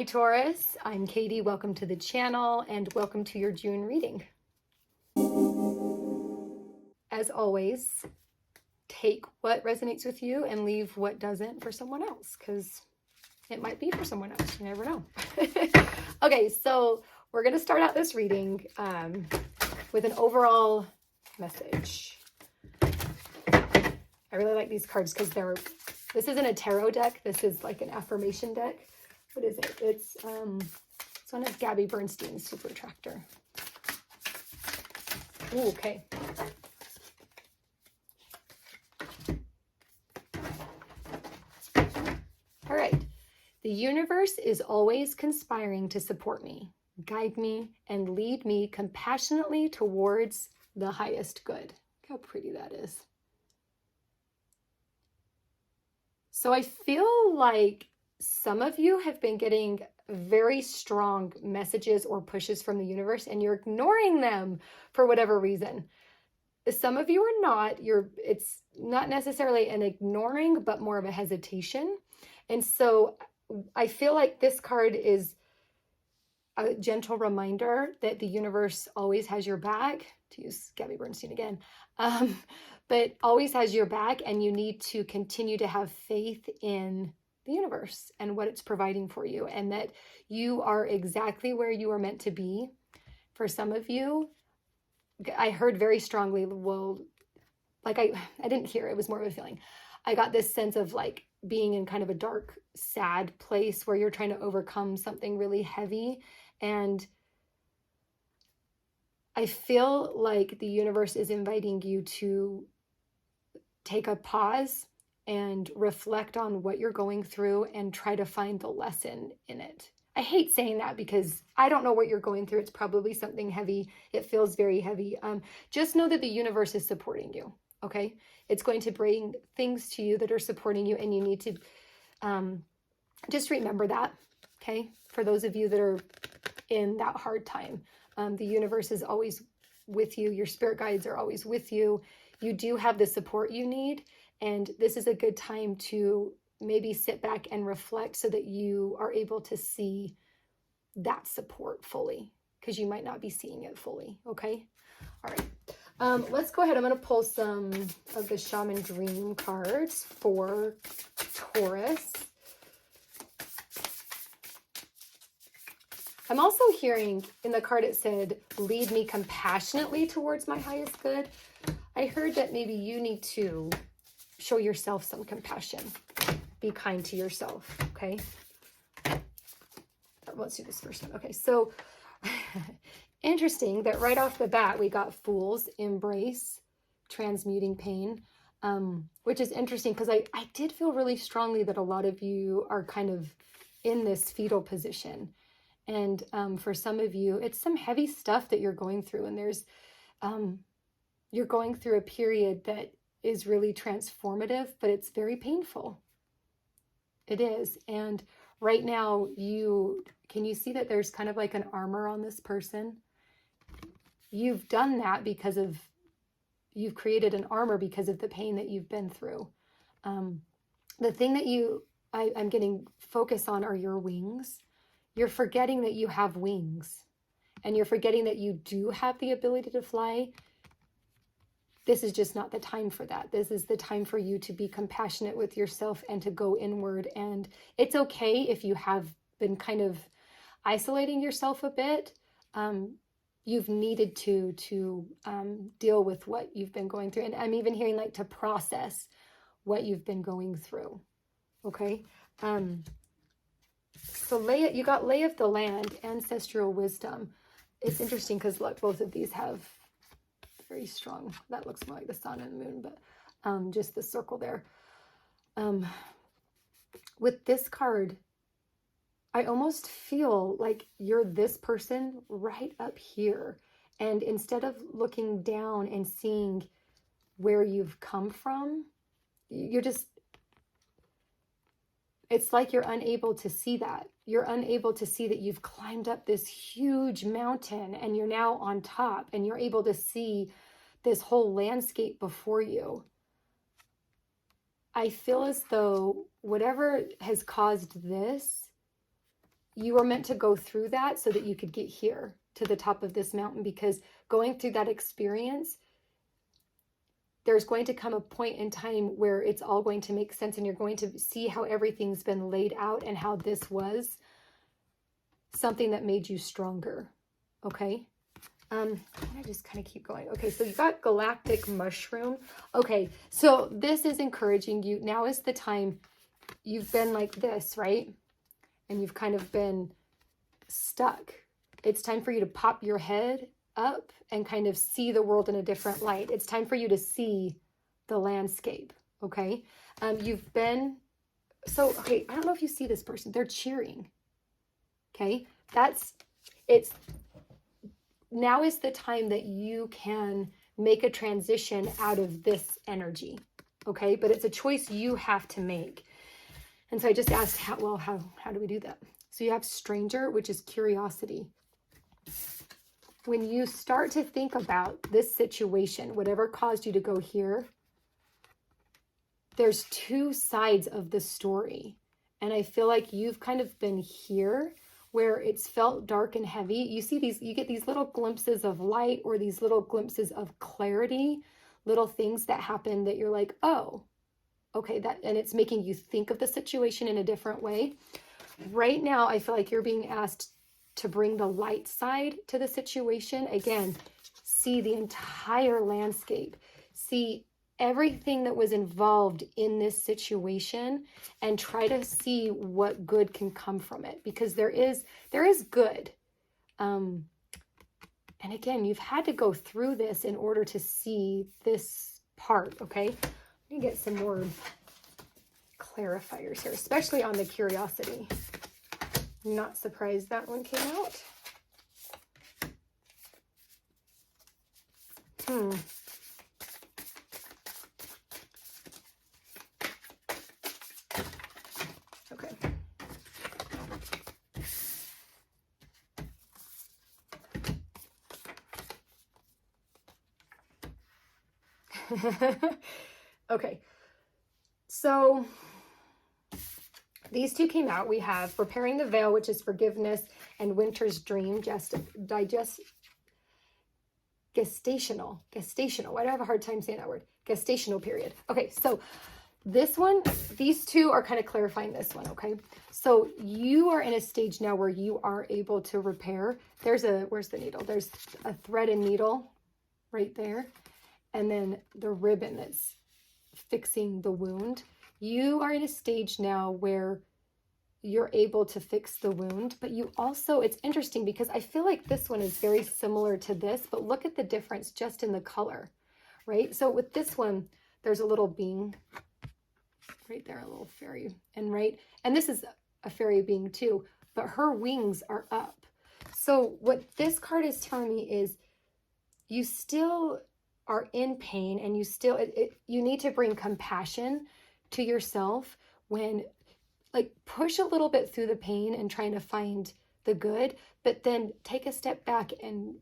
Hey Taurus, I'm Katie. Welcome to the channel and welcome to your June reading. As always, take what resonates with you and leave what doesn't for someone else, because it might be for someone else. You never know. Okay, so we're going to start out this reading with an overall message. I really like these cards because this isn't a tarot deck. This is like an affirmation deck. What is it? It's one of Gabby Bernstein's Super Attractor. Ooh, okay. All right. The universe is always conspiring to support me, guide me, and lead me compassionately towards the highest good. Look how pretty that is. So I feel like some of you have been getting very strong messages or pushes from the universe and you're ignoring them for whatever reason. Some of you are not. It's not necessarily an ignoring, but more of a hesitation. And so I feel like this card is a gentle reminder that the universe always has your back, to use Gabby Bernstein again, but always has your back, and you need to continue to have faith in the universe and what it's providing for you, and that you are exactly where you are meant to be. For some of you, I heard very strongly, well, like I didn't hear, it was more of a feeling. I got this sense of like being in kind of a dark, sad place where you're trying to overcome something really heavy. And I feel like the universe is inviting you to take a pause and reflect on what you're going through and try to find the lesson in it. I hate saying that because I don't know what you're going through. It's probably something heavy. It feels very heavy. Just know that the universe is supporting you, okay? It's going to bring things to you that are supporting you, and you need to just remember that, okay? For those of you that are in that hard time, the universe is always with you. Your spirit guides are always with you. You do have the support you need. And this is a good time to maybe sit back and reflect so that you are able to see that support fully, because you might not be seeing it fully, okay? All right. Let's go ahead. I'm going to pull some of the Shaman Dream cards for Taurus. I'm also hearing in the card it said, lead me compassionately towards my highest good. I heard that maybe you need to show yourself some compassion. Be kind to yourself, okay? Let's do this first one. Okay, so interesting that right off the bat, we got Fool's Embrace, Transmuting Pain, which is interesting because I did feel really strongly that a lot of you are kind of in this fetal position. And for some of you, it's some heavy stuff that you're going through. And there's, you're going through a period that is really transformative, but it's very painful. It is. And right now, can you see that there's kind of like an armor on this person? You've done that you've created an armor because of the pain that you've been through. The thing that I'm getting focus on are your wings. You're forgetting that you have wings, and you're forgetting that you do have the ability to fly. This is just not the time for that. This is the time for you to be compassionate with yourself and to go inward. And it's okay if you have been kind of isolating yourself a bit. You've needed to deal with what you've been going through. And I'm even hearing like to process what you've been going through. Okay. So you got Lay of the Land, Ancestral Wisdom. It's interesting because look, both of these have very strong, that looks more like the sun and the moon, but just the circle there. With this card, I almost feel like you're this person right up here. And instead of looking down and seeing where you've come from, it's like you're unable to see that. You're unable to see that you've climbed up this huge mountain and you're now on top and you're able to see this whole landscape before you. I feel as though whatever has caused this you were meant to go through that so that you could get here to the top of this mountain, because going through that experience, there's going to come a point in time where it's all going to make sense, and you're going to see how everything's been laid out and how this was something that made you stronger. Okay. I just kind of keep going. Okay. So you got galactic mushroom. Okay. So this is encouraging you. Now is the time. You've been like this, right? And you've kind of been stuck. It's time for you to pop your head up and kind of see the world in a different light. It's time for you to see the landscape. Okay. You've been, so, okay. I don't know if you see this person. They're cheering. Okay. Now is the time that you can make a transition out of this energy. Okay. But it's a choice you have to make. And so I just asked, how do we do that? So you have stranger, which is curiosity. When you start to think about this situation, whatever caused you to go here, there's two sides of the story. And I feel like you've kind of been here where it's felt dark and heavy. You see you get these little glimpses of light, or these little glimpses of clarity, little things that happen that you're like, oh, okay, and it's making you think of the situation in a different way. Right now, I feel like you're being asked to bring the light side to the situation. Again, see the entire landscape, see everything that was involved in this situation, and try to see what good can come from it, because there is good. And again, you've had to go through this in order to see this part. Okay. Let me get some more clarifiers here, especially on the curiosity. I'm not surprised that one came out. Okay. Okay. So these two came out. We have Repairing the Veil, which is forgiveness, and Winter's Dream, gestational. Why do I have a hard time saying that word? Gestational period. Okay, so this one, these two are kind of clarifying this one, okay? So you are in a stage now where you are able to repair. Where's the needle? There's a thread and needle right there. And then the ribbon that's fixing the wound. You are in a stage now where you're able to fix the wound, but you also, it's interesting because I feel like this one is very similar to this, but look at the difference just in the color, right? So with this one, there's a little being right there, a little fairy, and this is a fairy being too, but her wings are up. So what this card is telling me is you still are in pain, and you need to bring compassion to yourself when, like, push a little bit through the pain and trying to find the good, but then take a step back and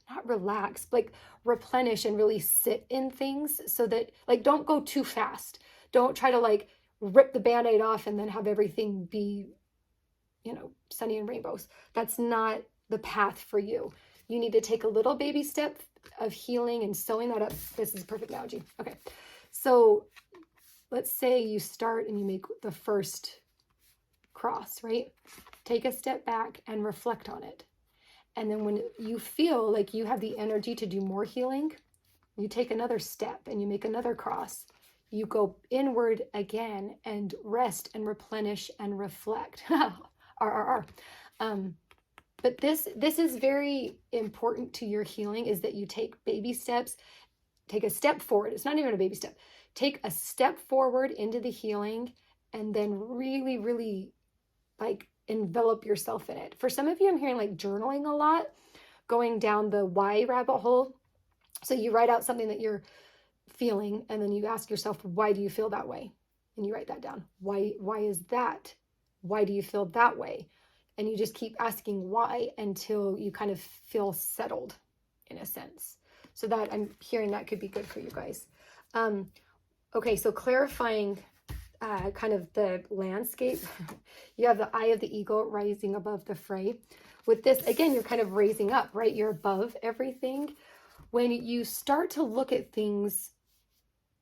not relax, like replenish and really sit in things, so that, like, don't go too fast. Don't try to like rip the Band-Aid off and then have everything be, sunny and rainbows. That's not the path for you. You need to take a little baby step of healing and sewing that up. This is a perfect analogy. Okay. So let's say you start and you make the first cross, right? Take a step back and reflect on it. And then when you feel like you have the energy to do more healing, you take another step and you make another cross. You go inward again and rest and replenish and reflect. But this is very important to your healing, is that you take baby steps, take a step forward. It's not even a baby step. Take a step forward into the healing, and then really, really like envelop yourself in it. For some of you, I'm hearing like journaling a lot, going down the why rabbit hole. So you write out something that you're feeling, and then you ask yourself, why do you feel that way? And you write that down. Why is that? Why do you feel that way? And you just keep asking why until you kind of feel settled, in a sense. So that, I'm hearing that could be good for you guys. Okay, so clarifying kind of the landscape. You have the eye of the eagle rising above the fray. With this, again, you're kind of raising up, right? You're above everything. When you start to look at things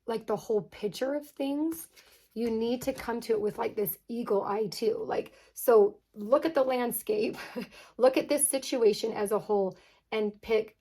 like the whole picture of things, you need to come to it with like this eagle eye too. Like, so look at the landscape, look at this situation as a whole, and pick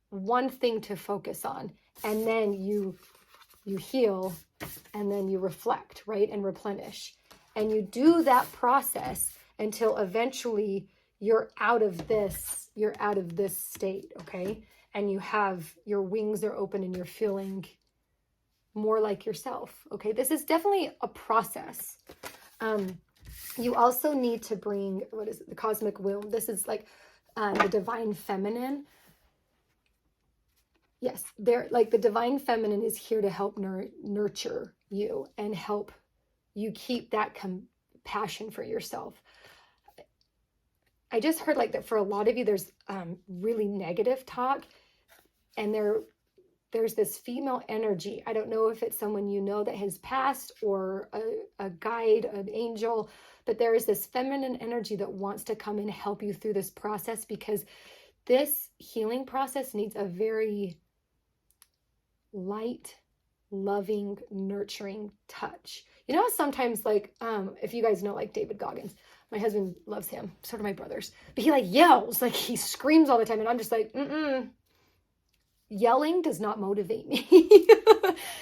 one thing to focus on. And then you heal, and then you reflect, right? And replenish. And you do that process until eventually you're out of this state, okay? And you have, your wings are open and you're feeling more like yourself, okay? This is definitely a process. You also need to bring, what is it? The cosmic womb. This is like the divine feminine. Yes, they're like the divine feminine is here to help nurture you and help you keep that compassion for yourself. I just heard like that for a lot of you, there's really negative talk, and there's this female energy. I don't know if it's someone you know that has passed or a guide, an angel, but there is this feminine energy that wants to come and help you through this process, because this healing process needs a very light, loving, nurturing touch. You know, sometimes like, if you guys know like David Goggins, my husband loves him, so do my brothers, but he like yells, like he screams all the time. And I'm just like, yelling does not motivate me.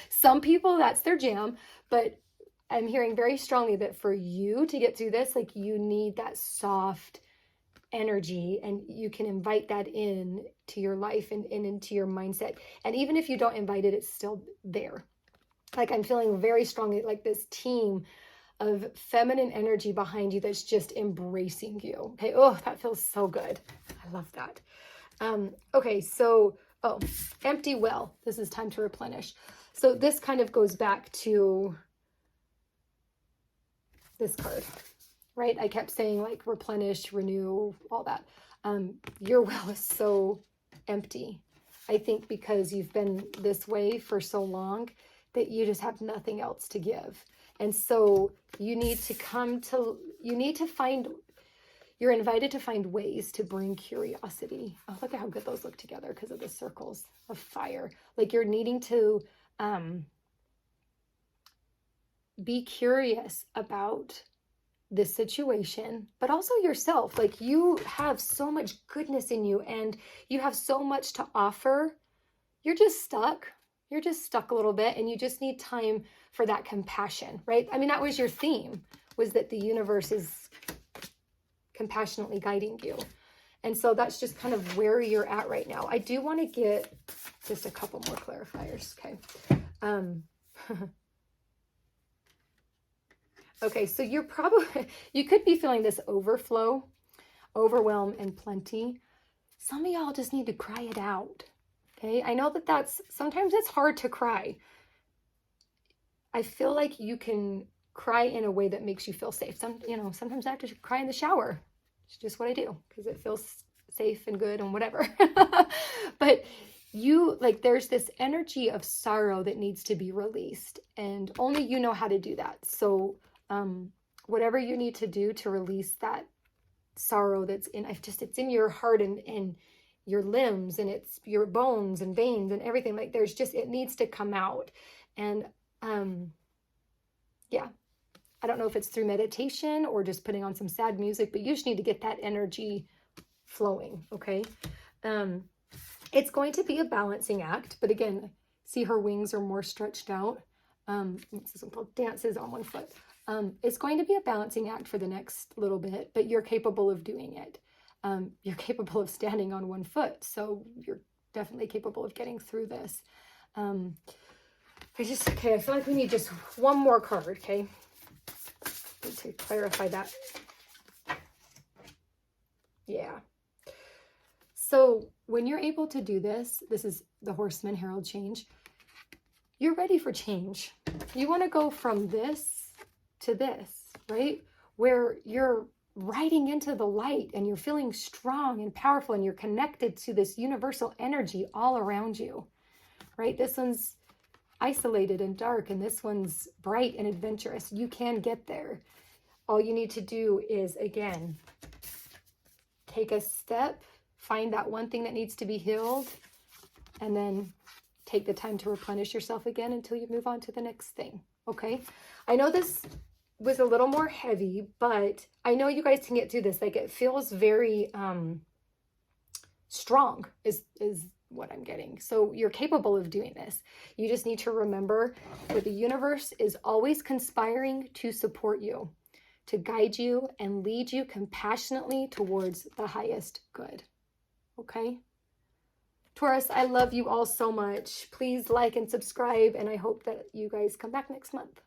Some people, that's their jam, but I'm hearing very strongly that for you to get through this, like you need that soft energy, and you can invite that in to your life and into your mindset. And even if you don't invite it, it's still there. Like I'm feeling very strongly like this team of feminine energy behind you that's just embracing you. Okay. Oh, that feels so good. I love that. Okay. So, empty well. This is time to replenish. So this kind of goes back to this card, right? I kept saying like replenish, renew, all that. Your well is so empty. I think because you've been this way for so long that you just have nothing else to give. And so you need to you're invited to find ways to bring curiosity. Oh, look at how good those look together because of the circles of fire. Like you're needing to be curious about this situation, but also yourself. Like you have so much goodness in you and you have so much to offer. You're just stuck. You're just stuck a little bit, and you just need time for that compassion, right? I mean, that was your theme, was that the universe is compassionately guiding you. And so that's just kind of where you're at right now. I do want to get just a couple more clarifiers. Okay. Okay. So you could be feeling this overflow, overwhelm, and plenty. Some of y'all just need to cry it out. Okay. I know that sometimes it's hard to cry. I feel like you can cry in a way that makes you feel safe. Sometimes I have to cry in the shower. It's just what I do because it feels safe and good and whatever. But there's this energy of sorrow that needs to be released, and only you know how to do that. So whatever you need to do to release that sorrow that's it's in your heart and your limbs, and it's your bones and veins and everything. Like it needs to come out. And yeah, I don't know if it's through meditation or just putting on some sad music, but you just need to get that energy flowing. Okay. It's going to be a balancing act, but again, see her wings are more stretched out. This is called dances on one foot. It's going to be a balancing act for the next little bit, but you're capable of doing it. You're capable of standing on one foot. So you're definitely capable of getting through this. I feel like we need just one more card, okay? Need to clarify that. Yeah. So when you're able to do this is the Horseman Herald change. You're ready for change. You want to go from this to this, right? Where you're riding into the light and you're feeling strong and powerful and you're connected to this universal energy all around you, right? isolated and dark, and this one's bright and adventurous. You can get there. All you need to do is, again, take a step, find that one thing that needs to be healed, and then take the time to replenish yourself again until you move on to the next thing. Okay? I know this was a little more heavy, but I know you guys can get through this. Like, it feels very strong is what I'm getting. So you're capable of doing this. You just need to remember that the universe is always conspiring to support you, to guide you and lead you compassionately towards the highest good. Okay? Taurus, I love you all so much. Please like and subscribe, and I hope that you guys come back next month.